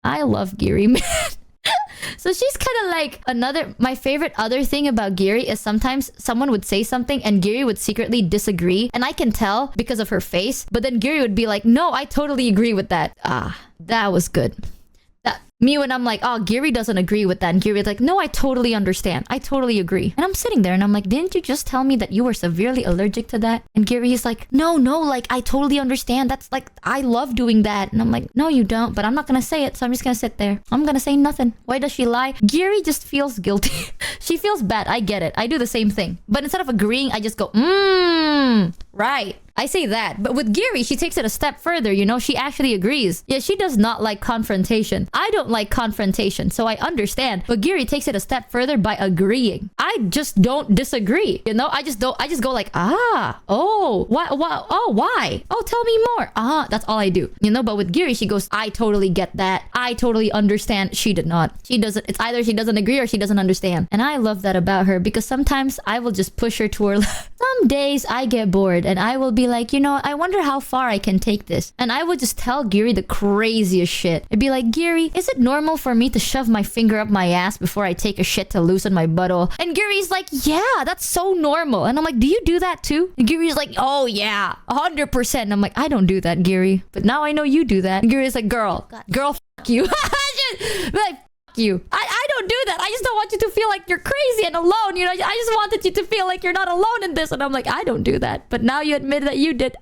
I love Giri, man. So she's kind of like my favorite other thing about Giri is sometimes someone would say something and Giri would secretly disagree. And I can tell because of her face. But then Giri would be like, no, I totally agree with that. Ah, that was good. Me when I'm like, oh, Giri doesn't agree with that. And Giri's like, no, I totally understand. I totally agree. And I'm sitting there and I'm like, didn't you just tell me that you were severely allergic to that? And Giri is like, no, like, I totally understand. That's like, I love doing that. And I'm like, no, you don't. But I'm not going to say it. So I'm just going to sit there. I'm going to say nothing. Why does she lie? Giri just feels guilty. She feels bad. I get it. I do the same thing. But instead of agreeing, I just go, right. I say that. But with Giri, she takes it a step further, you know? She actually agrees. Yeah, she does not like confrontation. I don't like confrontation, so I understand. But Giri takes it a step further by agreeing. I just don't disagree, you know? I just go like, why? Oh, tell me more. That's all I do, you know? But with Giri, she goes, I totally get that. I totally understand. She did not. She doesn't. It's either she doesn't agree or she doesn't understand. And I love that about her because sometimes I will just push her to her Some days I get bored and I will be like, you know, I wonder how far I can take this. And I would just tell Giri the craziest shit. I'd be like, Giri, is it normal for me to shove my finger up my ass before I take a shit to loosen my butthole? And Giri's like, yeah, that's so normal. And I'm like, do you do that too? And Giri's like, oh yeah, 100%. And I'm like, I don't do that, Giri. But now I know you do that. And Giri's like, girl, fuck you. Like, you. I don't do that. I just don't want you to feel like you're crazy and alone. You know, I just wanted you to feel like you're not alone in this. And I'm like, I don't do that. But now you admit that you did.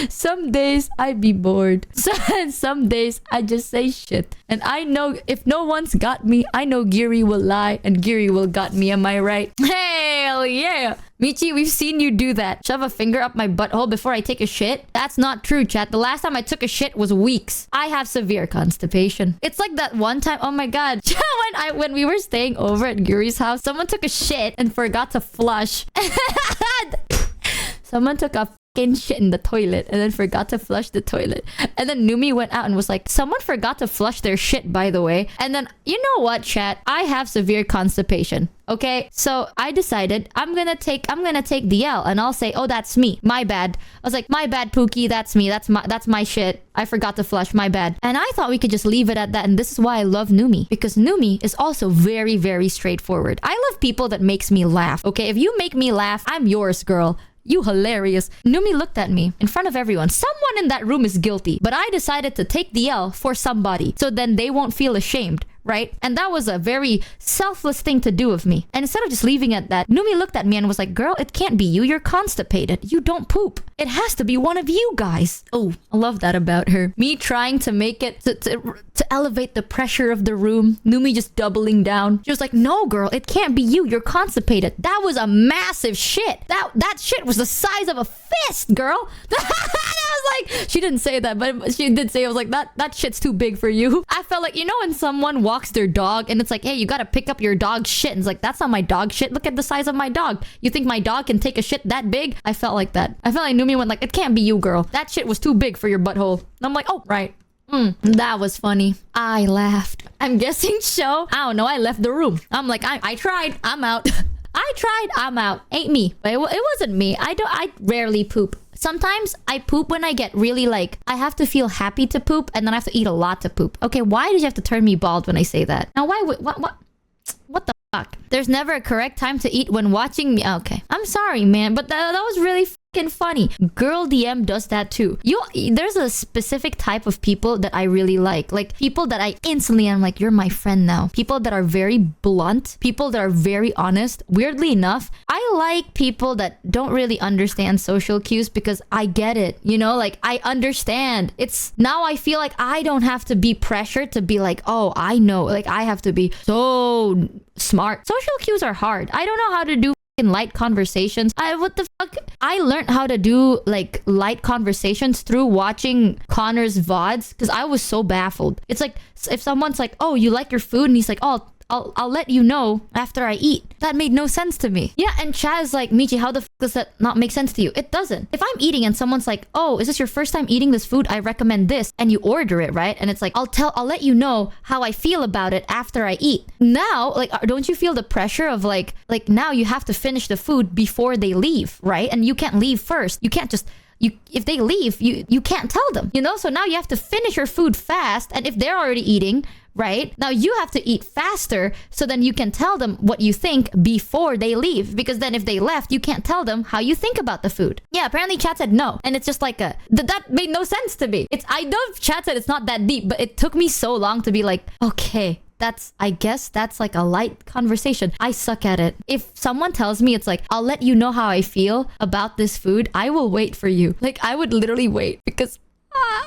Some days I be bored. Some days I just say shit. And I know if no one's got me, I know Giri will lie and Giri will got me. Am I right? Hell yeah. Michi, we've seen you do that. Shove a finger up my butthole before I take a shit. That's not true, chat. The last time I took a shit was weeks. I have severe constipation. It's like that one time. Oh my god. when we were staying over at Giri's house, someone took a shit and forgot to flush. Someone took a fucking shit in the toilet and then forgot to flush the toilet. And then Numi went out and was like, someone forgot to flush their shit, by the way. And then, you know what, chat? I have severe constipation. Okay, so I decided I'm gonna take the L and I'll say, oh, that's me. My bad. I was like, my bad, Pookie. That's me. That's my shit. I forgot to flush. My bad. And I thought we could just leave it at that. And this is why I love Numi, because Numi is also very, very straightforward. I love people that makes me laugh. Okay, if you make me laugh, I'm yours, girl. You hilarious. Numi looked at me in front of everyone. Someone in that room is guilty, but I decided to take the L for somebody so then they won't feel ashamed, right? And that was a very selfless thing to do of me. And instead of just leaving it at that, Numi looked at me and was like, girl, it can't be you. You're constipated. You don't poop. It has to be one of you guys. Oh, I love that about her. Me trying to make it to elevate the pressure of the room. Numi just doubling down. She was like, no, girl, it can't be you. You're constipated. That was a massive shit. That shit was the size of a fist, girl. I was like, she didn't say that, but she did say, I was like, that shit's too big for you. I felt like, you know, when someone walks their dog and it's like, hey, you gotta pick up your dog's shit. And it's like, that's not my dog shit. Look at the size of my dog. You think my dog can take a shit that big? I felt like that. I felt like Numi went like, it can't be you, girl. That shit was too big for your butthole. And I'm like, oh, right. That was funny. I laughed. I'm guessing show. I don't know. I left the room. I'm like, I tried. I'm out. I tried. I'm out. Ain't me. But it wasn't me. I rarely poop. Sometimes I poop when I get really like, I have to feel happy to poop and then I have to eat a lot to poop. Okay, why did you have to turn me bald when I say that? Now, why would, what the fuck? There's never a correct time to eat when watching me. Okay, I'm sorry, man, but that was really fucking funny. Girl DM does that too. There's a specific type of people that I really like people that I instantly am like, you're my friend now. People that are very blunt, people that are very honest. Weirdly enough, I like people that don't really understand social cues because I get it, you know, like I understand. It's now I feel like I don't have to be pressured to be like, oh, I know, like I have to be so smart. Social cues are hard. I don't know how to do light conversations. What the fuck? I learned how to do like light conversations through watching Connor's VODs because I was so baffled. It's like if someone's like, oh, you like your food? And he's like, oh, I'll let you know after I eat. That made no sense to me. Yeah, and Chaz like, Michi, how the fuck does that not make sense to you? It doesn't. If I'm eating and someone's like, oh, is this your first time eating this food? I recommend this. And you order it, right? And it's like, I'll let you know how I feel about it after I eat. Now, like, don't you feel the pressure of like now you have to finish the food before they leave, right? And you can't leave first. You can't just if they leave, you can't tell them, you know? So now you have to finish your food fast, and if they're already eating, right? Now you have to eat faster so then you can tell them what you think before they leave. Because then if they left, you can't tell them how you think about the food. Yeah, apparently chat said no. And it's just like that made no sense to me. I know chat said it's not that deep, but it took me so long to be like, okay, I guess that's like a light conversation. I suck at it. If someone tells me it's like, I'll let you know how I feel about this food, I will wait for you. Like, I would literally wait because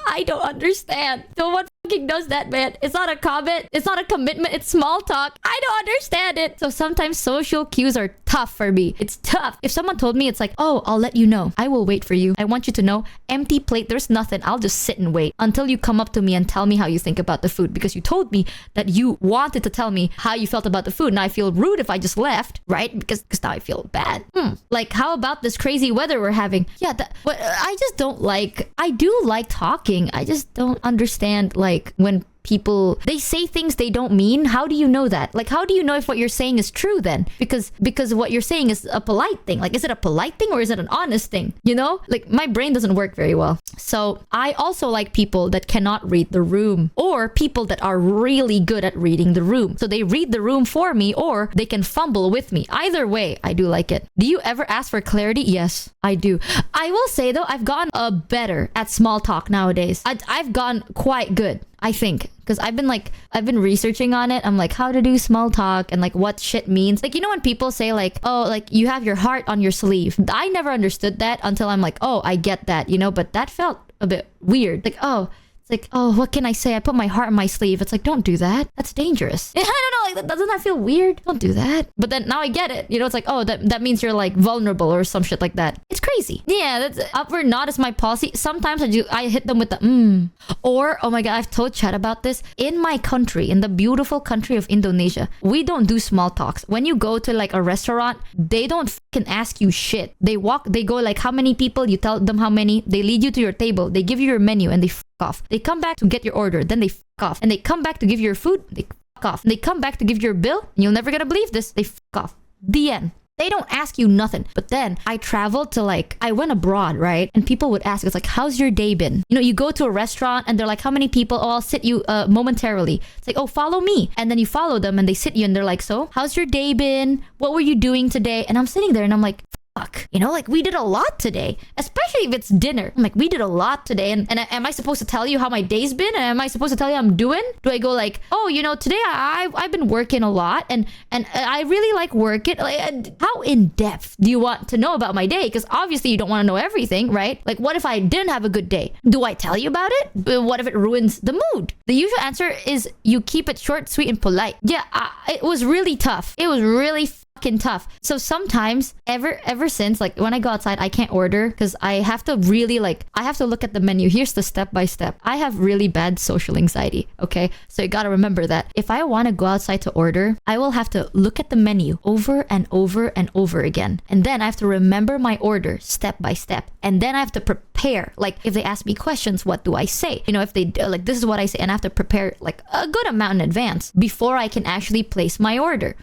I don't understand. No one fucking does that, man. It's not a comment. It's not a commitment. It's small talk. I don't understand it. So sometimes social cues are tough for me. It's tough. If someone told me it's like, oh, I'll let you know. I will wait for you. I want you to know. Empty plate. There's nothing. I'll just sit and wait until you come up to me and tell me how you think about the food. Because you told me that you wanted to tell me how you felt about the food. Now I feel rude if I just left, right? Because now I feel bad. Like, how about this crazy weather we're having? Yeah, but I just don't like... I do like talking. I just don't understand, like, when people, they say things they don't mean. How do you know that? Like, how do you know if what you're saying is true then? Because what you're saying is a polite thing. Like, is it a polite thing or is it an honest thing? You know? Like, my brain doesn't work very well. So I also like people that cannot read the room, or people that are really good at reading the room. So they read the room for me, or they can fumble with me. Either way, I do like it. Do you ever ask for clarity? Yes, I do. I will say though, I've gotten better at small talk nowadays. I've gone quite good, I think, because I've been researching on it. I'm like, how to do small talk and like what shit means. Like, you know, when people say like, oh, like you have your heart on your sleeve. I never understood that until I'm like, oh, I get that, you know, but that felt a bit weird. Like, oh, it's like, oh, what can I say? I put my heart on my sleeve. It's like, don't do that. That's dangerous. I don't know, like, doesn't that feel weird? Don't do that. But then now I get it. You know, it's like, oh, that means you're like vulnerable or some shit like that. It's crazy. Yeah, that's upward nod is my policy. Sometimes I hit them with the Or, oh my god, I've told chat about this. In my country, in the beautiful country of Indonesia, we don't do small talks. When you go to like a restaurant, they don't fucking ask you shit. They go like, how many people? You tell them how many. They lead you to your table. They give you your menu and they off. They come back to get your order, then they off. And they come back to give you your food, they off. And they come back to give you your bill, and you'll never gonna believe this, they off. The end. They don't ask you nothing. But then I traveled to I went abroad, right? And people would ask, it's like, how's your day been? You know, you go to a restaurant and they're like, how many people? Oh, I'll sit you momentarily. It's like, oh, follow me. And then you follow them and they sit you and they're like, so how's your day been? What were you doing today? And I'm sitting there and I'm like, fuck, you know, like we did a lot today, especially if it's dinner. I'm like, we did a lot today, and am I supposed to tell you how my day's been? And am I supposed to tell you how I'm doing? Do I go like, oh, you know, today I've been working a lot, and I really like working. Like, how in depth do you want to know about my day? Because obviously you don't want to know everything, right? Like, what if I didn't have a good day? Do I tell you about it? What if it ruins the mood? The usual answer is you keep it short, sweet, and polite. Yeah, it was really tough. It was really fucking tough. So sometimes, ever since, like when I go outside, I can't order because I have to really I have to look at the menu. Here's the step by step. I have really bad social anxiety, okay? So you gotta remember that. If I want to go outside to order, I will have to look at the menu over and over and over again. And then I have to remember my order step by step. And then I have to prepare. Like, if they ask me questions, what do I say? You know, if they, like, this is what I say. And I have to prepare, like, a good amount in advance before I can actually place my order.